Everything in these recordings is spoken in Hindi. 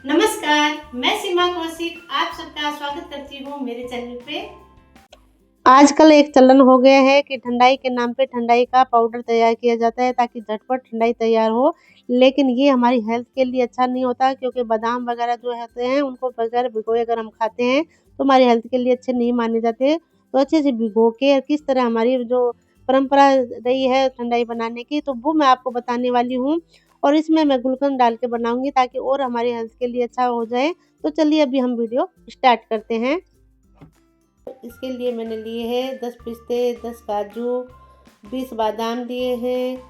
नमस्कार, मैं सीमा कौशिक आप सबका स्वागत करती हूँ मेरे चैनल पे। आजकल एक चलन हो गया है कि ठंडाई के नाम पे ठंडाई का पाउडर तैयार किया जाता है ताकि झटपट ठंडाई तैयार हो। लेकिन ये हमारी हेल्थ के लिए अच्छा नहीं होता क्योंकि बादाम वगैरह जो होते हैं उनको बगैर भिगोए अगर हम खाते हैं तो हमारी हेल्थ के लिए अच्छे नहीं माने जाते। तो अच्छे से भिगो के किस तरह हमारी जो परंपरा रही है ठंडाई बनाने की तो वो मैं आपको बताने वाली हूँ। और इसमें मैं गुलकंद डाल के बनाऊँगी ताकि और हमारी हेल्थ के लिए अच्छा हो जाए। तो चलिए अभी हम वीडियो स्टार्ट करते हैं। इसके लिए मैंने लिए हैं 10 पिस्ते, 10 काजू, 20 बादाम लिए हैं।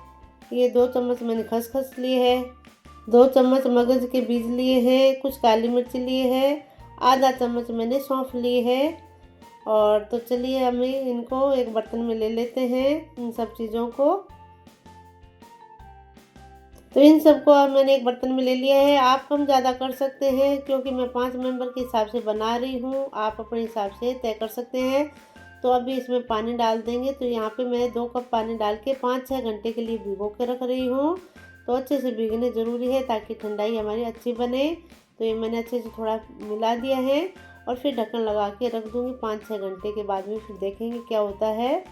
ये 2 चम्मच मैंने खसखस लिए हैं, 2 चम्मच मगज के बीज लिए हैं, कुछ काली मिर्च लिए हैं, आधा चम्मच मैंने सौंफ लिए है। और तो चलिए हम इनको एक बर्तन में ले लेते हैं इन सब चीज़ों को। तो इन सबको अब मैंने एक बर्तन में ले लिया है। आप कम ज़्यादा कर सकते हैं क्योंकि मैं 5 मेंबर के हिसाब से बना रही हूँ, आप अपने हिसाब से तय कर सकते हैं। तो अभी इसमें पानी डाल देंगे। तो यहाँ पे मैं 2 कप पानी डाल के 5-6 घंटे के लिए भिगो के रख रही हूँ। तो अच्छे से भीगने ज़रूरी है ताकि ठंडाई हमारी अच्छी बने। तो ये मैंने अच्छे से थोड़ा मिला दिया है और फिर ढक्कन लगा के रख दूँगी। 5-6 घंटे के बाद में फिर देखेंगे क्या होता है।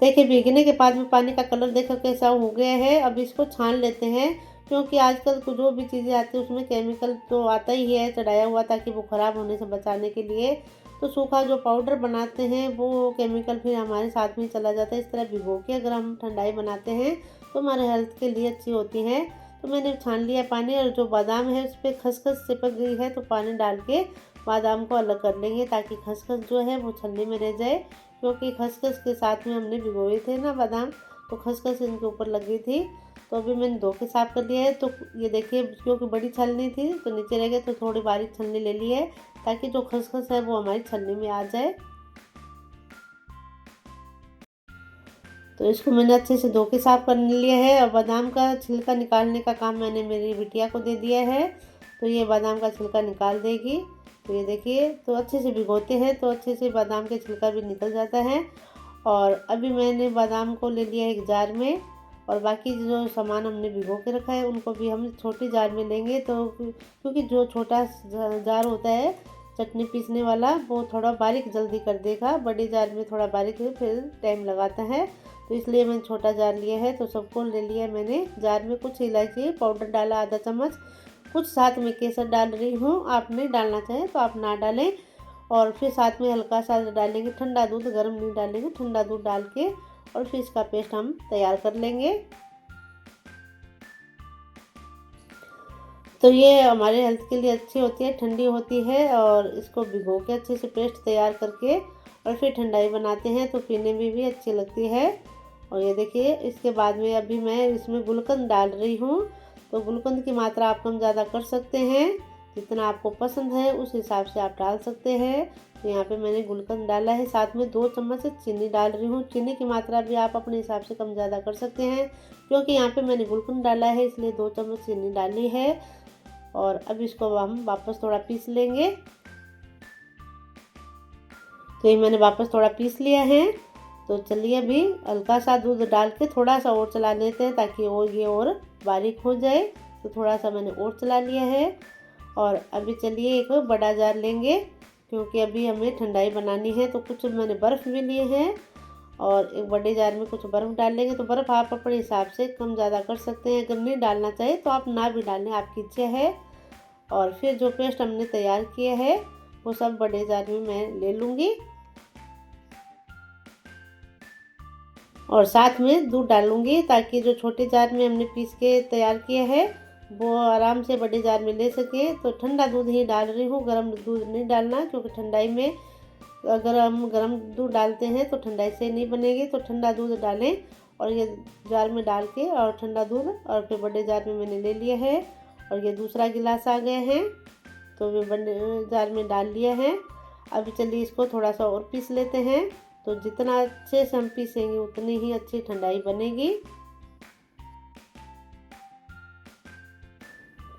देखिए भीगने के बाद में पानी का कलर देखो कैसा हो गया है। अब इसको छान लेते हैं क्योंकि आजकल को जो भी चीज़ें आती है उसमें केमिकल तो आता ही है चढ़ाया हुआ ताकि वो ख़राब होने से बचाने के लिए। तो सूखा जो पाउडर बनाते हैं वो केमिकल फिर हमारे साथ में चला जाता है। इस तरह भिगो के अगर हम ठंडाई बनाते हैं तो हमारे हेल्थ के लिए अच्छी होती है। तो मैंने छान लिया पानी और जो बादाम है उस पर खसखस चिपक गई है तो पानी डाल के बादाम को अलग कर लेंगे ताकि खसखस जो है वो छन्नी में रह जाए। क्योंकि खसखस के साथ में हमने भिगोए थे ना बादाम, तो खसखस इनके ऊपर लग गई थी। तो अभी मैंने धो के साफ़ कर लिया है। तो ये देखिए क्योंकि बड़ी छलनी थी तो नीचे रह गए तो थोड़ी बारीक छलनी ले ली है ताकि जो खसखस है वो हमारी छलनी में आ जाए। तो इसको मैंने अच्छे से धो के साफ़ कर लिया है और बादाम का छिलका निकालने का काम मैंने मेरी बिटिया को दे दिया है। तो ये बादाम का छिलका निकाल देगी। तो ये देखिए तो अच्छे से भिगोते हैं तो अच्छे से बादाम के छिलका भी निकल जाता है। और अभी मैंने बादाम को ले लिया है एक जार में और बाकी जो सामान हमने भिगो के रखा है उनको भी हम छोटी जार में लेंगे। तो क्योंकि जो छोटा जार होता है चटनी पीसने वाला वो थोड़ा बारीक जल्दी कर देगा, बड़ी जार में थोड़ा बारीक फिर टाइम लगाता है। तो इसलिए मैंने छोटा जार लिया है। तो सबको ले लिया मैंने। जार में कुछ इलायची पाउडर डाला आधा चम्मच, कुछ साथ में केसर डाल रही हूँ। आप नहीं डालना चाहें तो आप ना डालें। और फिर साथ में हल्का सा डालेंगे ठंडा दूध, गर्म नहीं डालेंगे, ठंडा दूध डाल के और फिर इसका पेस्ट हम तैयार कर लेंगे। तो ये हमारे हेल्थ के लिए अच्छी होती है, ठंडी होती है। और इसको भिगो के अच्छे से पेस्ट तैयार करके और फिर ठंडाई बनाते हैं तो पीने में भी अच्छी लगती है। और ये देखिए इसके बाद में अभी मैं इसमें गुलकंद डाल रही हूँ। तो गुलकंद की मात्रा आप कम ज़्यादा कर सकते हैं, जितना आपको पसंद है उस हिसाब से आप डाल सकते हैं। तो यहाँ पे मैंने गुलकंद डाला है, साथ में 2 चम्मच चीनी डाल रही हूँ। चीनी की मात्रा भी आप अपने हिसाब से कम ज़्यादा कर सकते हैं क्योंकि यहाँ पे मैंने गुलकंद डाला है इसलिए 2 चम्मच चीनी डाली है। और अब इसको हम वापस थोड़ा पीस लेंगे। तो ये मैंने वापस थोड़ा पीस लिया है। तो चलिए अभी हल्का सा दूध डाल के थोड़ा सा और चला लेते हैं ताकि ये और बारीक हो जाए। तो थोड़ा सा मैंने और चला लिया है। और अभी चलिए एक बड़ा जार लेंगे क्योंकि अभी हमें ठंडाई बनानी है। तो कुछ मैंने बर्फ़ भी लिए हैं और एक बड़े जार में कुछ बर्फ़ डाल लेंगे। तो बर्फ़ आप अपने हिसाब से कम ज़्यादा कर सकते हैं, अगर नहीं डालना चाहे तो आप ना भी डालें, आपकी इच्छा है। और फिर जो पेस्ट हमने तैयार किया है वो सब बड़े जार में मैं ले लूँगी और साथ में दूध डालूँगी ताकि जो छोटे जार में हमने पीस के तैयार किया है वो आराम से बड़े जार में ले सके। तो ठंडा दूध ही डाल रही हूँ, गर्म दूध नहीं डालना क्योंकि ठंडाई में अगर हम गर्म दूध डालते हैं तो ठंडाई से नहीं बनेगी। तो ठंडा दूध डालें और ये जार में डाल के और ठंडा दूध और फिर बड़े जार में मैंने ले लिया है। और ये दूसरा गिलास आ गया है तो मैं बड़े जार में डाल लिया है। अभी चलिए इसको थोड़ा सा और पीस लेते हैं। तो जितना अच्छे से हम पीसेंगे उतनी ही अच्छी ठंडाई बनेगी।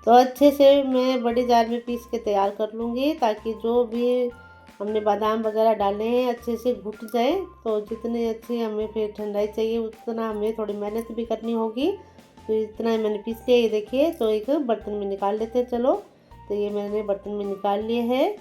तो अच्छे से मैं बड़े जार में पीस के तैयार कर लूँगी ताकि जो भी हमने बादाम वगैरह डाले हैं अच्छे से घुट जाए। तो जितनी अच्छी हमें फिर ठंडाई चाहिए उतना हमें थोड़ी मेहनत भी करनी होगी। तो इतना मैंने पीस लिया, ये देखिए। तो एक बर्तन में निकाल लेते हैं। चलो, तो ये मैंने बर्तन में निकाल लिए है।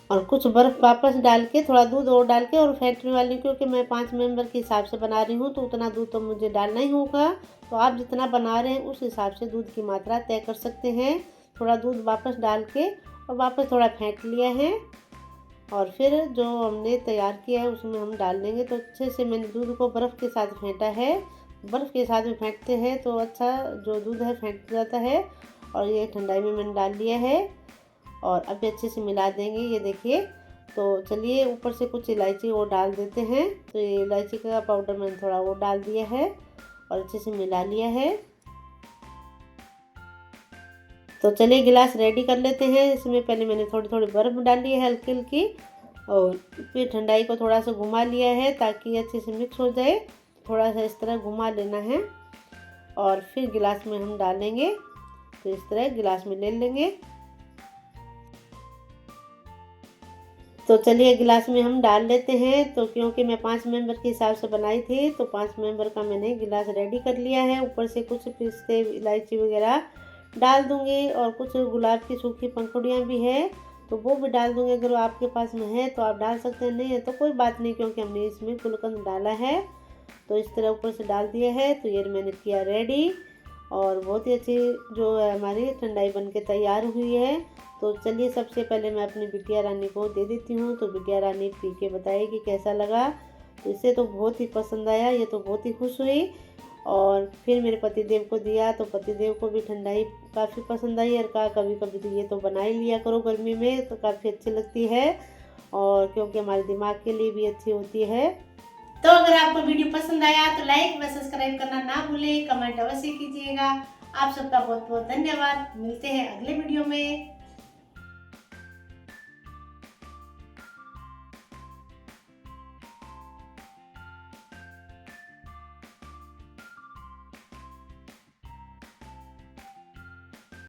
और कुछ बर्फ़ वापस डाल के, थोड़ा दूध और डाल के और फेंटने वाली हूँ, क्योंकि मैं 5 मेंबर के हिसाब से बना रही हूँ तो उतना दूध तो मुझे डालना ही होगा। तो आप जितना बना रहे हैं उस हिसाब से दूध की मात्रा तय कर सकते हैं। थोड़ा दूध वापस डाल के और वापस थोड़ा फेंट लिया है, और फिर जो हमने तैयार किया है उसमें हम डाल देंगे। तो अच्छे से मैंने दूध को बर्फ़ के साथ फेंटा है। बर्फ़ के साथ में फेंटते हैं तो अच्छा जो दूध है फेंट जाता है। और ये ठंडाई में मैंने डाल लिया है और अभी अच्छे से मिला देंगे, ये देखिए। तो चलिए, ऊपर से कुछ इलायची और डाल देते हैं। तो ये इलायची का पाउडर मैंने थोड़ा और डाल दिया है और अच्छे से मिला लिया है। तो चलिए गिलास रेडी कर लेते हैं। इसमें पहले मैंने थोड़ी थोड़ी बर्फ़ डाली है, हल्की हल्की, और फिर ठंडाई को थोड़ा सा घुमा लिया है ताकि अच्छे से मिक्स हो जाए। थोड़ा सा इस तरह घुमा लेना है और फिर गिलास में हम डालेंगे। तो इस तरह गिलास में ले लेंगे। तो चलिए गिलास में हम डाल लेते हैं। तो क्योंकि मैं 5 मेंबर के हिसाब से बनाई थी तो 5 मेंबर का मैंने गिलास रेडी कर लिया है। ऊपर से कुछ पिस्ते, इलायची वगैरह डाल दूंगी और कुछ गुलाब की सूखी पंखुड़ियाँ भी है तो वो भी डाल दूंगी। अगर आपके पास में है तो आप डाल सकते हैं, नहीं है तो कोई बात नहीं, क्योंकि हमने इसमें गुलकंद डाला है। तो इस तरह ऊपर से डाल दिया है। तो ये मैंने किया रेडी और बहुत ही अच्छी जो है हमारी ठंडाई बन के तैयार हुई है। तो चलिए, सबसे पहले मैं अपनी बिटिया रानी को दे देती हूँ। तो बिटिया रानी पी के बताएगी कैसा लगा। तो इसे तो बहुत ही पसंद आया, ये तो बहुत ही खुश हुई। और फिर मेरे पतिदेव को दिया तो पतिदेव को भी ठंडाई काफ़ी पसंद आई और कहा कभी कभी तो ये तो बना ही लिया करो गर्मी में, तो काफ़ी अच्छी लगती है और क्योंकि हमारे दिमाग के लिए भी अच्छी होती है। तो अगर आपको वीडियो पसंद आया तो लाइक व सब्सक्राइब करना ना भूलें, कमेंट अवश्य कीजिएगा। आप सबका बहुत बहुत धन्यवाद। मिलते हैं अगले वीडियो में।